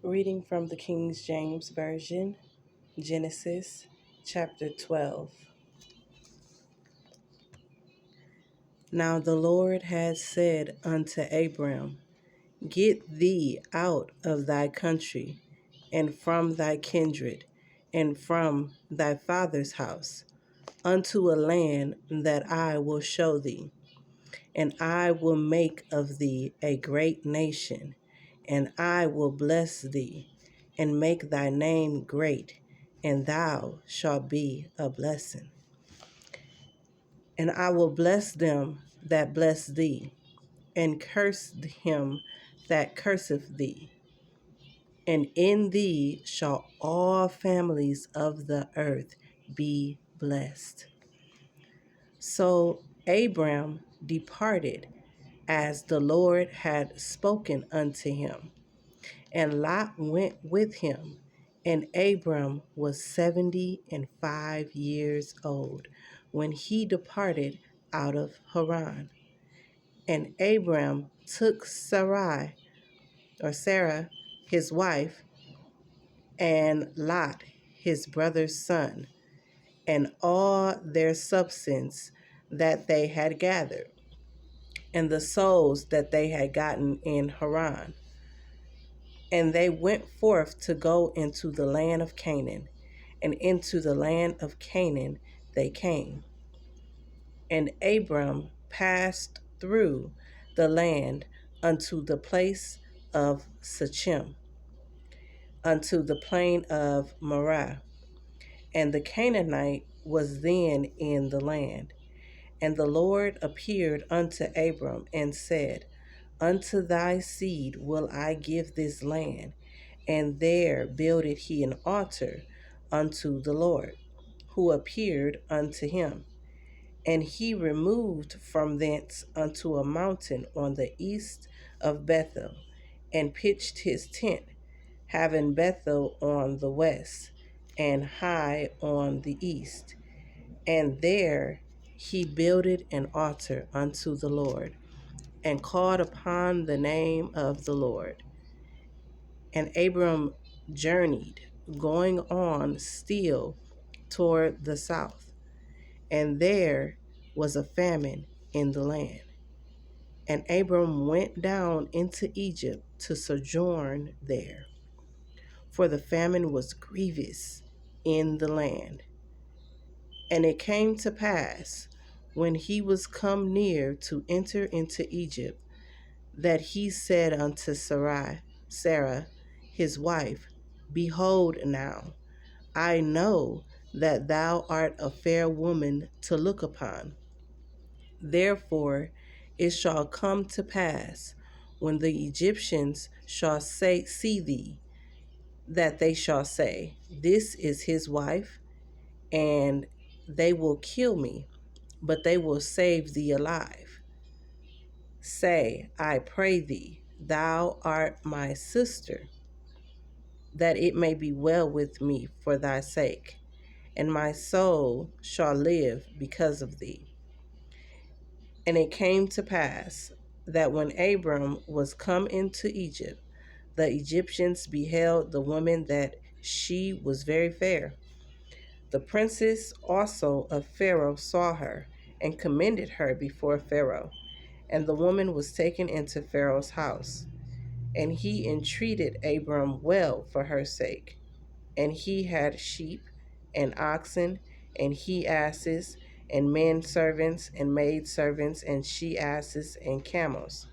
Reading from the King James Version, Genesis chapter 12. Now the Lord had said unto Abram, Get thee out of thy country, and from thy kindred, and from thy father's house, unto a land that I will show thee. And I will make of thee a great nation, and I will bless thee, and make thy name great, and thou shalt be a blessing. And I will bless them that bless thee, and curse him that curseth thee. And in thee shall all families of the earth be blessed. So Abram departed as the Lord had spoken unto him. And Lot went with him. And Abram was 75 years old when he departed out of Haran. And Abram took Sarah, his wife, and Lot, his brother's son, and all their substance that they had gathered, and the souls that they had gotten in Haran. And they went forth to go into the land of Canaan, and into the land of Canaan they came. And Abram passed through the land unto the place of Shechem, unto the plain of Moreh. And the Canaanite was then in the land. And the Lord appeared unto Abram and said, Unto thy seed will I give this land. And there builded he an altar unto the Lord, who appeared unto him. And he removed from thence unto a mountain on the east of Bethel, and pitched his tent, having Bethel on the west, and Hai on the east. And there he builded an altar unto the Lord, and called upon the name of the Lord. And Abram journeyed, going on still toward the south. And there was a famine in the land. And Abram went down into Egypt to sojourn there, for the famine was grievous in the land. And it came to pass, when he was come near to enter into Egypt, that he said unto Sarah, his wife, Behold now, I know that thou art a fair woman to look upon. Therefore it shall come to pass, when the Egyptians shall see thee, that they shall say, This is his wife, and they will kill me, but they will save thee alive. Say, I pray thee, thou art my sister, that it may be well with me for thy sake, and my soul shall live because of thee. And it came to pass that when Abram was come into Egypt, the Egyptians beheld the woman that she was very fair. The princes also of Pharaoh saw her, and commended her before Pharaoh. And the woman was taken into Pharaoh's house. And he entreated Abram well for her sake. And he had sheep and oxen, and he asses, and men servants, and maid servants, and she asses, and camels.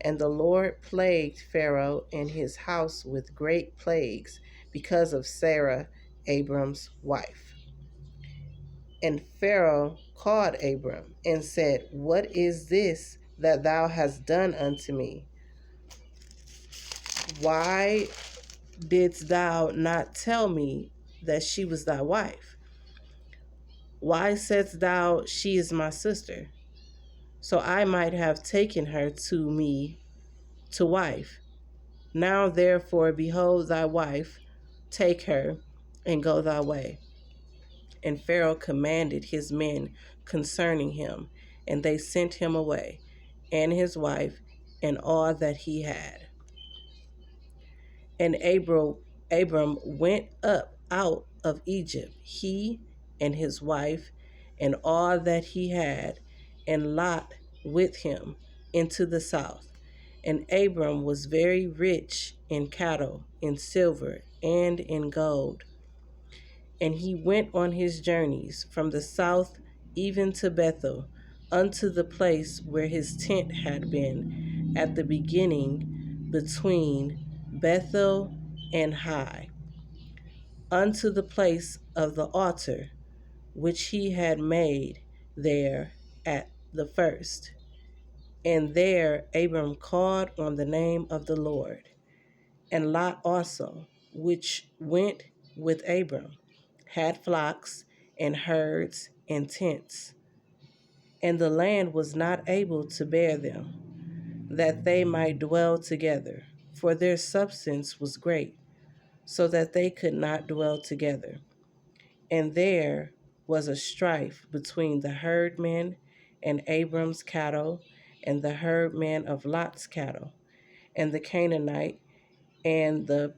And the Lord plagued Pharaoh and his house with great plagues because of Sarah, Abram's wife. And Pharaoh called Abram and said, What is this that thou hast done unto me? Why didst thou not tell me that she was thy wife? Why saidst thou, She is my sister? So I might have taken her to me to wife. Now therefore, behold thy wife, take her, and go thy way. And Pharaoh commanded his men concerning him, and they sent him away, and his wife, and all that he had. And Abram went up out of Egypt, he and his wife, and all that he had, and Lot with him, into the south. And Abram was very rich in cattle, in silver, and in gold. And he went on his journeys from the south even to Bethel, unto the place where his tent had been at the beginning between Bethel and Hai, unto the place of the altar which he had made there at the first. And there Abram called on the name of the Lord. And Lot also, which went with Abram, had flocks and herds and tents. And the land was not able to bear them, that they might dwell together, for their substance was great, so that they could not dwell together. And there was a strife between the herdmen and Abram's cattle, and the herdmen of Lot's cattle. And the Canaanite and the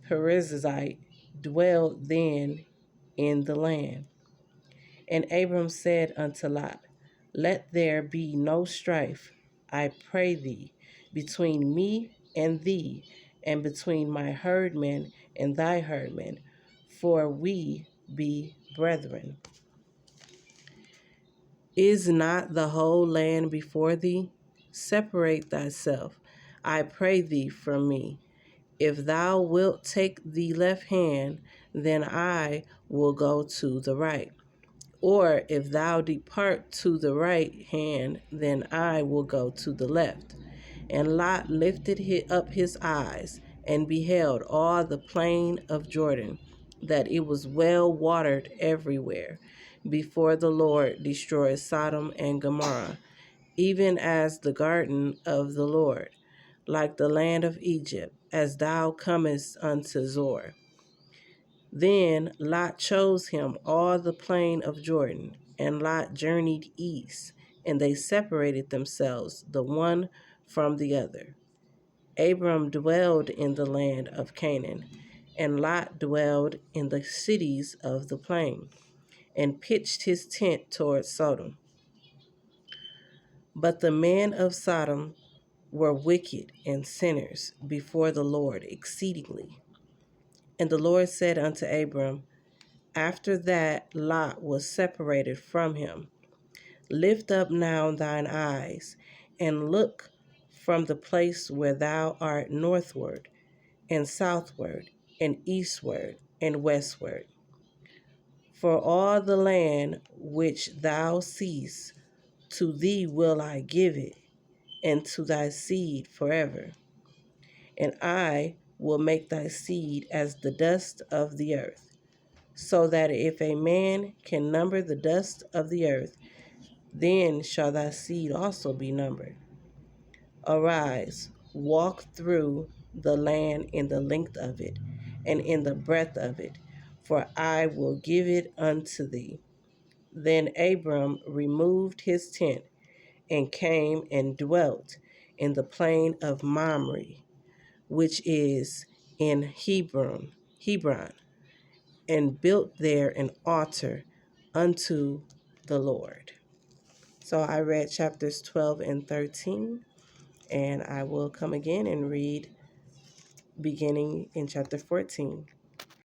Perizzite dwelled then in the land. And Abram said unto Lot, Let there be no strife, I pray thee, between me and thee, and between my herdmen and thy herdmen, for we be brethren. Is not the whole land before thee? Separate thyself, I pray thee, from me. If thou wilt take the left hand, then I will go to the right. Or if thou depart to the right hand, then I will go to the left. And Lot lifted up his eyes and beheld all the plain of Jordan, that it was well watered everywhere, before the Lord destroyed Sodom and Gomorrah, even as the garden of the Lord, like the land of Egypt, as thou comest unto Zoar. Then Lot chose him all the plain of Jordan, and Lot journeyed east, and they separated themselves the one from the other. Abram dwelled in the land of Canaan, and Lot dwelled in the cities of the plain, and pitched his tent toward Sodom. But the men of Sodom were wicked and sinners before the Lord exceedingly. And the Lord said unto Abram, after that Lot was separated from him, Lift up now thine eyes, and look from the place where thou art northward, and southward, and eastward, and westward. For all the land which thou seest, to thee will I give it, and to thy seed forever. And I will make thy seed as the dust of the earth, so that if a man can number the dust of the earth, then shall thy seed also be numbered. Arise, walk through the land in the length of it, and in the breadth of it, for I will give it unto thee. Then Abram removed his tent, and came and dwelt in the plain of Mamre, which is in Hebron, and built there an altar unto the Lord. So I read chapters 12 and 13, and I will come again and read beginning in chapter 14.